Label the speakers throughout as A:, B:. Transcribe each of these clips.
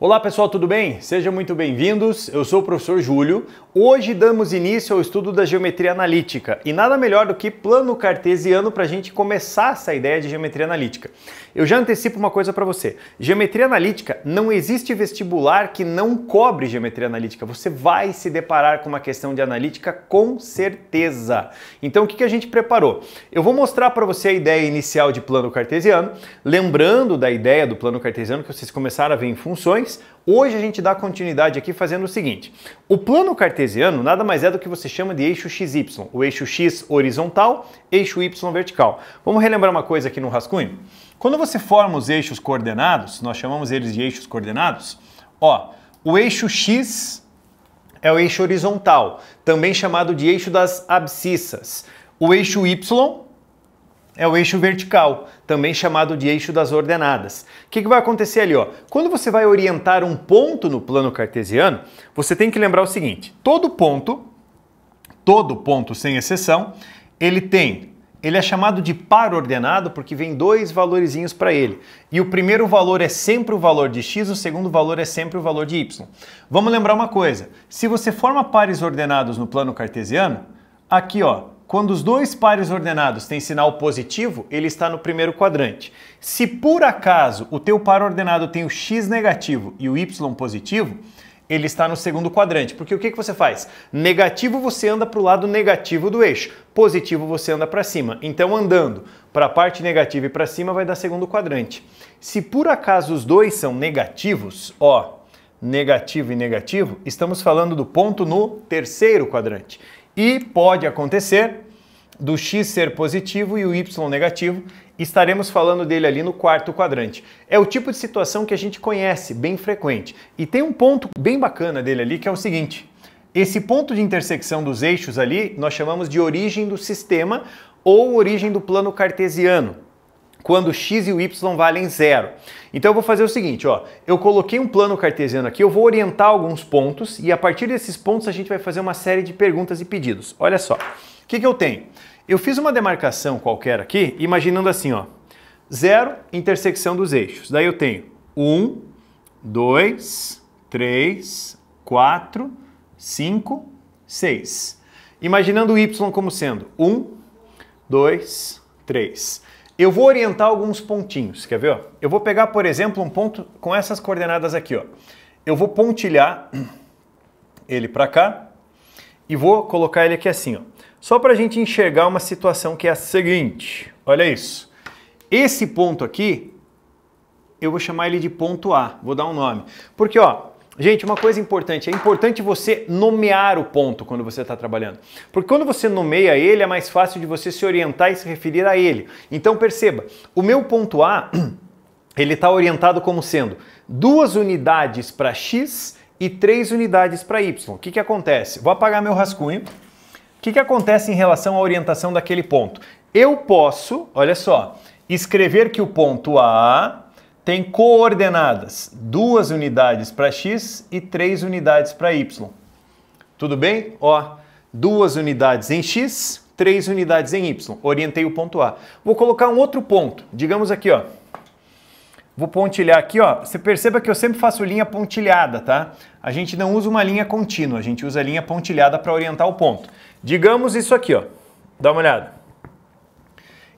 A: Olá pessoal, tudo bem? Sejam muito bem-vindos, eu sou o professor Júlio. Hoje damos início ao estudo da geometria analítica e nada melhor do que plano cartesiano para a gente começar essa ideia de geometria analítica. Eu já antecipo uma coisa para você, geometria analítica, não existe vestibular que não cobre geometria analítica, você vai se deparar com uma questão de analítica com certeza. Então o que a gente preparou? Eu vou mostrar para você a ideia inicial de plano cartesiano, lembrando da ideia do plano cartesiano que vocês começaram a ver em funções. Hoje a gente dá continuidade aqui fazendo o seguinte, o plano cartesiano nada mais é do que você chama de eixo XY, o eixo X horizontal, eixo Y vertical. Vamos relembrar uma coisa aqui no rascunho? Quando você forma os eixos coordenados, nós chamamos eles de eixos coordenados, o eixo X é o eixo horizontal, também chamado de eixo das abscissas. O eixo Y é o eixo vertical, também chamado de eixo das ordenadas. O que vai acontecer ali? Quando você vai orientar um ponto no plano cartesiano, você tem que lembrar o seguinte, todo ponto sem exceção, ele é chamado de par ordenado porque vem dois valorizinhos para ele. E o primeiro valor é sempre o valor de x, o segundo valor é sempre o valor de y. Vamos lembrar uma coisa, se você forma pares ordenados no plano cartesiano, aqui quando os dois pares ordenados têm sinal positivo, ele está no primeiro quadrante. Se por acaso o teu par ordenado tem o x negativo e o y positivo, ele está no segundo quadrante. Porque o que você faz? Negativo você anda para o lado negativo do eixo, positivo você anda para cima. Então andando para a parte negativa e para cima vai dar segundo quadrante. Se por acaso os dois são negativos, negativo e negativo, estamos falando do ponto no terceiro quadrante. E pode acontecer do x ser positivo e o y negativo, estaremos falando dele ali no quarto quadrante. É o tipo de situação que a gente conhece, bem frequente. E tem um ponto bem bacana dele ali que é o seguinte, esse ponto de intersecção dos eixos ali nós chamamos de origem do sistema ou origem do plano cartesiano, quando x e o y valem zero. Então eu vou fazer o seguinte, eu coloquei um plano cartesiano aqui, eu vou orientar alguns pontos e a partir desses pontos a gente vai fazer uma série de perguntas e pedidos. Olha só, o que eu tenho? Eu fiz uma demarcação qualquer aqui, imaginando assim, zero, intersecção dos eixos. Daí eu tenho 1, 2, 3, 4, 5, 6. Imaginando o y como sendo 1, 2, 3. Eu vou orientar alguns pontinhos, quer ver? Eu vou pegar, por exemplo, um ponto com essas coordenadas aqui, Eu vou pontilhar ele para cá e vou colocar ele aqui assim, Só para a gente enxergar uma situação que é a seguinte, olha isso. Esse ponto aqui, eu vou chamar ele de ponto A, vou dar um nome. Porque, gente, uma coisa importante, é importante você nomear o ponto quando você está trabalhando. Porque quando você nomeia ele, é mais fácil de você se orientar e se referir a ele. Então perceba, o meu ponto A, ele está orientado como sendo 2 unidades para x e 3 unidades para y. O que acontece? Vou apagar meu rascunho. O que acontece em relação à orientação daquele ponto? Eu posso, olha só, escrever que o ponto A tem coordenadas 2 unidades para x e 3 unidades para y. Tudo bem? 2 unidades em x, 3 unidades em y. Orientei o ponto A. Vou colocar um outro ponto. Digamos aqui, Vou pontilhar aqui, Você perceba que eu sempre faço linha pontilhada, tá? A gente não usa uma linha contínua, a gente usa a linha pontilhada para orientar o ponto. Digamos isso aqui, Dá uma olhada.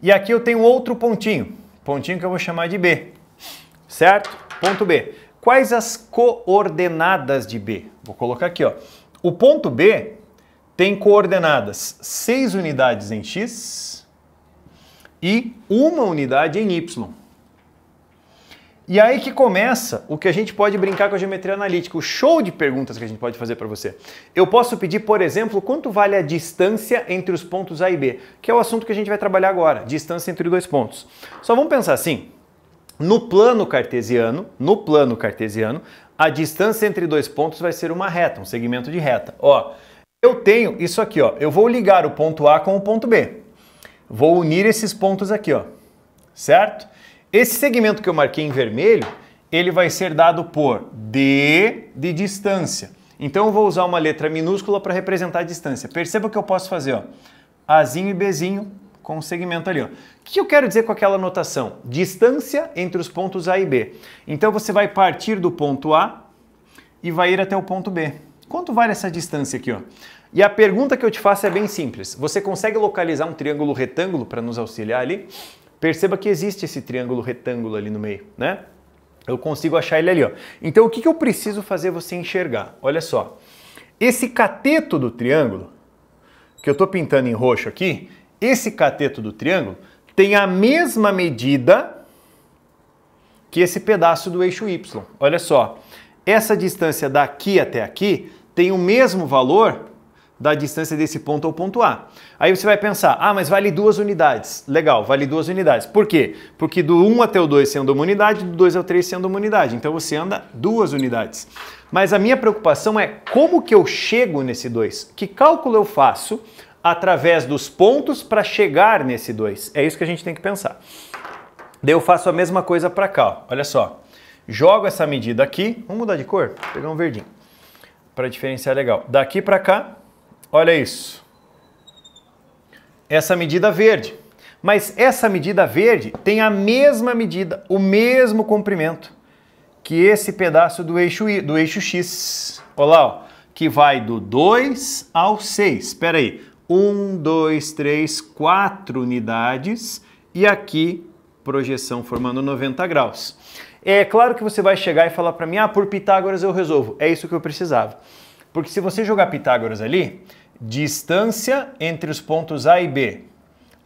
A: E aqui eu tenho outro pontinho. Pontinho que eu vou chamar de B. Certo? Ponto B. Quais as coordenadas de B? Vou colocar aqui, O ponto B tem coordenadas 6 unidades em x e 1 unidade em y. E aí que começa o que a gente pode brincar com a geometria analítica, o show de perguntas que a gente pode fazer para você. Eu posso pedir, por exemplo, quanto vale a distância entre os pontos A e B, que é o assunto que a gente vai trabalhar agora, distância entre dois pontos. Só vamos pensar assim, no plano cartesiano, a distância entre dois pontos vai ser uma reta, um segmento de reta. Eu tenho isso aqui, eu vou ligar o ponto A com o ponto B. Vou unir esses pontos aqui, certo? Esse segmento que eu marquei em vermelho, ele vai ser dado por D de distância. Então eu vou usar uma letra minúscula para representar a distância. Perceba que eu posso fazer, Azinho e Bzinho com o segmento ali. Ó. O que eu quero dizer com aquela notação? Distância entre os pontos A e B. Então você vai partir do ponto A e vai ir até o ponto B. Quanto vale essa distância aqui? Ó? E a pergunta que eu te faço é bem simples. Você consegue localizar um triângulo retângulo para nos auxiliar ali? Perceba que existe esse triângulo retângulo ali no meio, né? Eu consigo achar ele ali, ó. Então o que eu preciso fazer você enxergar? Olha só. Esse cateto do triângulo, que eu estou pintando em roxo aqui, esse cateto do triângulo tem a mesma medida que esse pedaço do eixo Y. Olha só. Essa distância daqui até aqui tem o mesmo valor da distância desse ponto ao ponto A. Aí você vai pensar, ah, mas vale 2 unidades. Legal, vale 2 unidades. Por quê? Porque do 1 até o 2 sendo uma unidade, do 2 ao 3 sendo uma unidade. Então você anda 2 unidades. Mas a minha preocupação é como que eu chego nesse 2? Que cálculo eu faço através dos pontos para chegar nesse 2? É isso que a gente tem que pensar. Daí eu faço a mesma coisa para cá, ó. Olha só. Jogo essa medida aqui. Vamos mudar de cor? Vou pegar um verdinho para diferenciar legal. Daqui para cá. Olha isso. Essa medida verde. Mas essa medida verde tem a mesma medida, o mesmo comprimento que esse pedaço do eixo X. Olha lá, ó, que vai do 2 ao 6. Espera aí. 1, 2, 3, 4 unidades. E aqui, projeção formando 90 graus. É claro que você vai chegar e falar para mim, ah, por Pitágoras eu resolvo. É isso que eu precisava. Porque se você jogar Pitágoras ali, distância entre os pontos A e B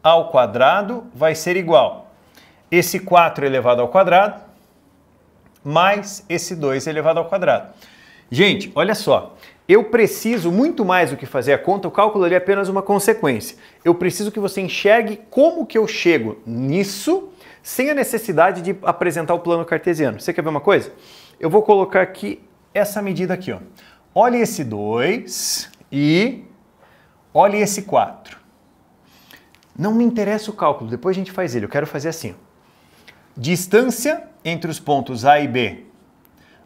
A: ao quadrado vai ser igual esse 4 elevado ao quadrado mais esse 2 elevado ao quadrado. Gente, olha só, eu preciso muito mais do que fazer a conta, o cálculo ali é apenas uma consequência. Eu preciso que você enxergue como que eu chego nisso sem a necessidade de apresentar o plano cartesiano. Você quer ver uma coisa? Eu vou colocar aqui essa medida aqui, ó. Olha esse 2 e olha esse 4. Não me interessa o cálculo, depois a gente faz ele. Eu quero fazer assim. Distância entre os pontos A e B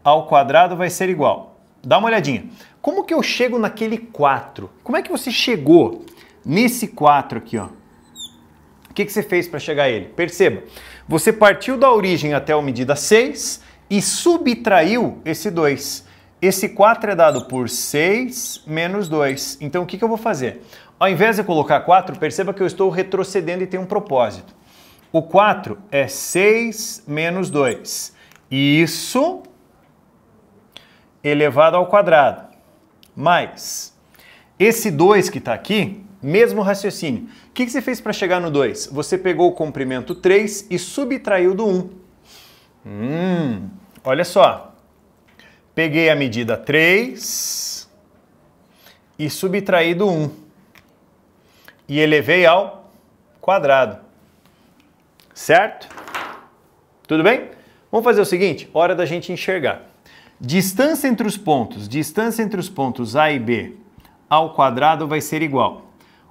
A: ao quadrado vai ser igual. Dá uma olhadinha. Como que eu chego naquele 4? Como é que você chegou nesse 4 aqui, ó? O que você fez para chegar a ele? Perceba, você partiu da origem até a medida 6 e subtraiu esse 2. Esse 4 é dado por 6 menos 2. Então, o que eu vou fazer? Ao invés de colocar 4, perceba que eu estou retrocedendo e tem um propósito. O 4 é 6 menos 2. Isso elevado ao quadrado. Mais esse 2 que está aqui, mesmo raciocínio. O que você fez para chegar no 2? Você pegou o comprimento 3 e subtraiu do 1. Olha só. Peguei a medida 3 e subtraí do 1 e elevei ao quadrado. Certo? Tudo bem? Vamos fazer o seguinte, hora da gente enxergar. Distância entre os pontos A e B ao quadrado vai ser igual.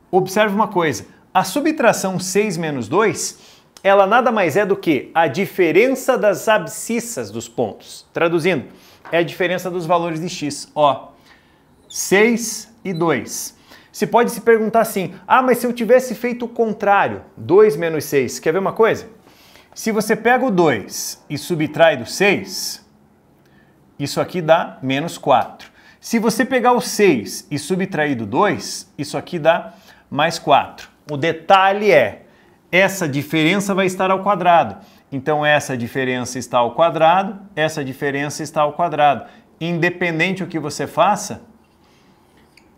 A: Observe uma coisa, a subtração 6 menos 2, ela nada mais é do que a diferença das abscissas dos pontos. Traduzindo, é a diferença dos valores de x. Ó, 6 e 2. Você pode se perguntar assim, ah, mas se eu tivesse feito o contrário, 2 menos 6, quer ver uma coisa? Se você pega o 2 e subtrai do 6, isso aqui dá menos 4. Se você pegar o 6 e subtrair do 2, isso aqui dá mais 4. O detalhe é, essa diferença vai estar ao quadrado. Então essa diferença está ao quadrado, essa diferença está ao quadrado. Independente do que você faça,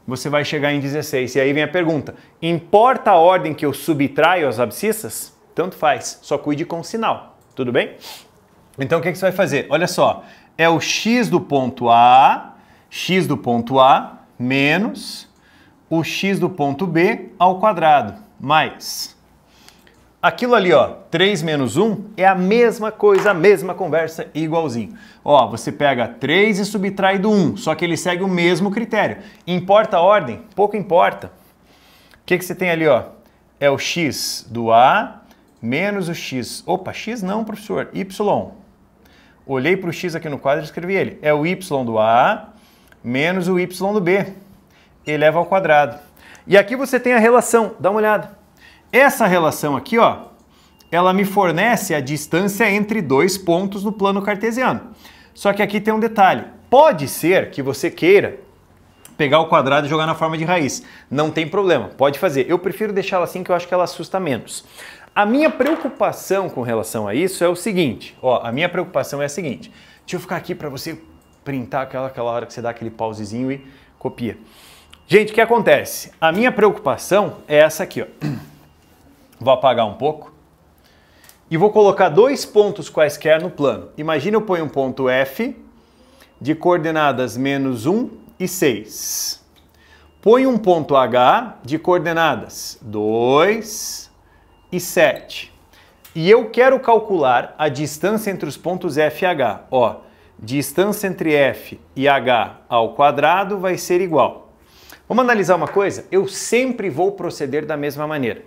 A: você vai chegar em 16. E aí vem a pergunta, importa a ordem que eu subtraio as abscissas? Tanto faz, só cuide com o sinal, tudo bem? Então o que você vai fazer? Olha só, é o x do ponto A menos o x do ponto B ao quadrado, mais aquilo ali, ó, 3 menos 1 é a mesma coisa, a mesma conversa, igualzinho. Ó, você pega 3 e subtrai do 1, só que ele segue o mesmo critério. Importa a ordem? Pouco importa. O que você tem ali, ó? É o x do A menos o x. Opa, x não, professor, y. Olhei para o x aqui no quadro e escrevi ele. É o y do A menos o y do B. Eleva ao quadrado. E aqui você tem a relação, dá uma olhada. Essa relação aqui, ó, ela me fornece a distância entre dois pontos no plano cartesiano. Só que aqui tem um detalhe. Pode ser que você queira pegar o quadrado e jogar na forma de raiz. Não tem problema, pode fazer. Eu prefiro deixá-la assim que eu acho que ela assusta menos. A minha preocupação com relação a isso é o seguinte. Ó, a minha preocupação é a seguinte. Deixa eu ficar aqui para você printar aquela hora que você dá aquele pausezinho e copia. Gente, o que acontece? A minha preocupação é essa aqui, ó. Vou apagar um pouco. E vou colocar dois pontos quaisquer no plano. Imagina eu ponho um ponto F de coordenadas menos 1 e 6. Ponho um ponto H de coordenadas 2 e 7. E eu quero calcular a distância entre os pontos F e H. Ó, distância entre F e H ao quadrado vai ser igual. Vamos analisar uma coisa? Eu sempre vou proceder da mesma maneira.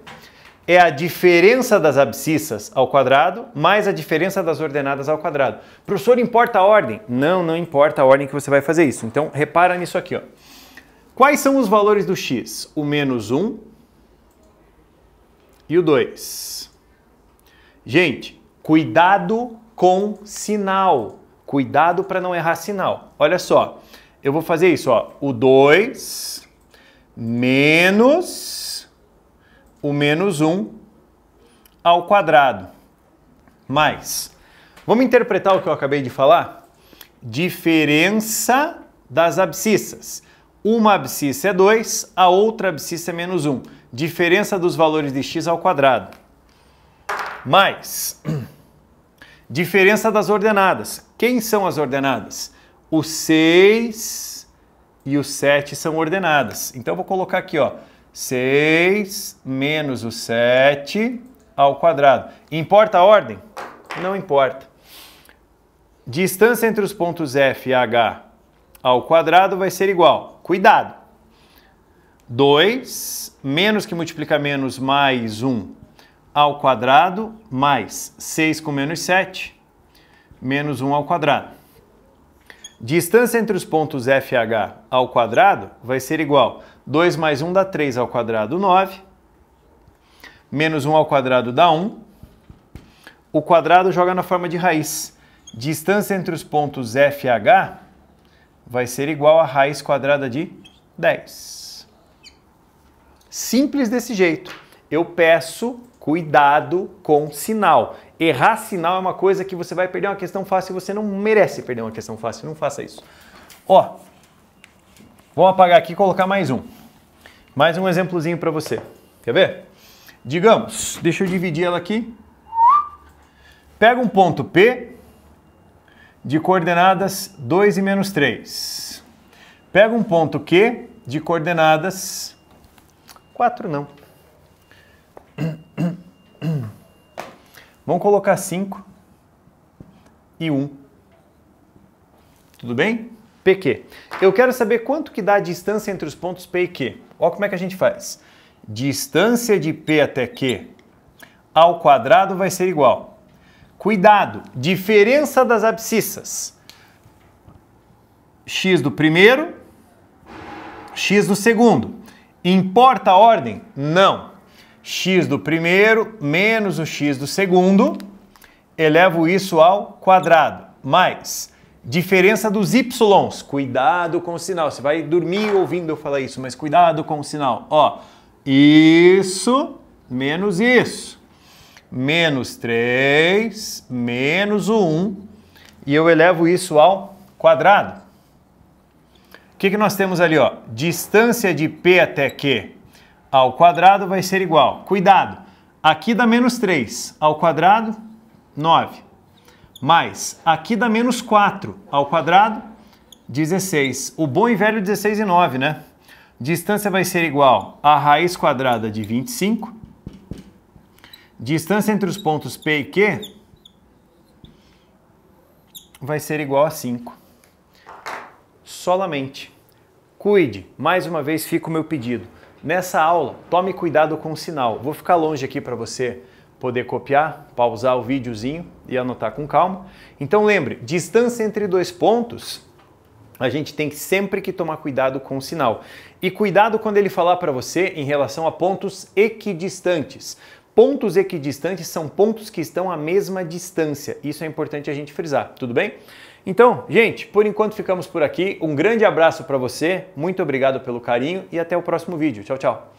A: É a diferença das abscissas ao quadrado mais a diferença das ordenadas ao quadrado. Professor, importa a ordem? Não, não importa a ordem que você vai fazer isso. Então, repara nisso aqui, ó. Quais são os valores do x? O menos 1 e o 2. Gente, cuidado com sinal. Cuidado para não errar sinal. Olha só, eu vou fazer isso, ó. O 2 menos o menos 1 ao quadrado, mais, vamos interpretar o que eu acabei de falar? Diferença das abscissas. Uma abscissa é 2, a outra abscissa é menos 1. Diferença dos valores de x ao quadrado. Mais, diferença das ordenadas. Quem são as ordenadas? O 6 e o 7 são ordenadas. Então eu vou colocar aqui, ó. 6 menos o 7 ao quadrado. Importa a ordem? Não importa. Distância entre os pontos F e H ao quadrado vai ser igual. Cuidado! 2 menos que multiplica menos mais 1 ao quadrado mais 6 com menos 7 menos 1 ao quadrado. Distância entre os pontos F e H ao quadrado vai ser igual. 2 mais 1 dá 3 ao quadrado, 9. Menos 1 ao quadrado dá 1. O quadrado joga na forma de raiz. Distância entre os pontos F e H vai ser igual a raiz quadrada de 10. Simples desse jeito. Eu peço cuidado com sinal. Errar sinal é uma coisa que você vai perder uma questão fácil e você não merece perder uma questão fácil. Não faça isso. Ó, vamos apagar aqui e colocar mais um. Mais um exemplozinho para você. Quer ver? Digamos, deixa eu dividir ela aqui. Pega um ponto P de coordenadas 2 e menos 3. Pega um ponto Q de coordenadas 4 não. Vamos colocar 5 e 1. Tudo bem? PQ. Eu quero saber quanto que dá a distância entre os pontos P e Q. Olha como é que a gente faz. Distância de P até Q ao quadrado vai ser igual. Cuidado, diferença das abscissas. X do primeiro, x do segundo. Importa a ordem? Não. X do primeiro menos o x do segundo, elevo isso ao quadrado, mais diferença dos y's. Cuidado com o sinal. Você vai dormir ouvindo eu falar isso, mas cuidado com o sinal. Ó, isso menos isso. Menos 3, menos o 1, e eu elevo isso ao quadrado. O que nós temos ali, ó? Distância de P até Q ao quadrado vai ser igual. Cuidado, aqui dá menos 3 ao quadrado, 9. Mais, aqui dá menos 4 ao quadrado, 16. O bom e velho 16 e 9, né? Distância vai ser igual a raiz quadrada de 25. Distância entre os pontos P e Q vai ser igual a 5. Solamente. Cuide, mais uma vez fica o meu pedido. Nessa aula, tome cuidado com o sinal. Vou ficar longe aqui para você poder copiar, pausar o videozinho e anotar com calma. Então lembre, distância entre dois pontos a gente tem sempre que tomar cuidado com o sinal. E cuidado quando ele falar para você em relação a pontos equidistantes. Pontos equidistantes são pontos que estão à mesma distância. Isso é importante a gente frisar, tudo bem? Então, gente, por enquanto ficamos por aqui. Um grande abraço para você, muito obrigado pelo carinho e até o próximo vídeo. Tchau, tchau!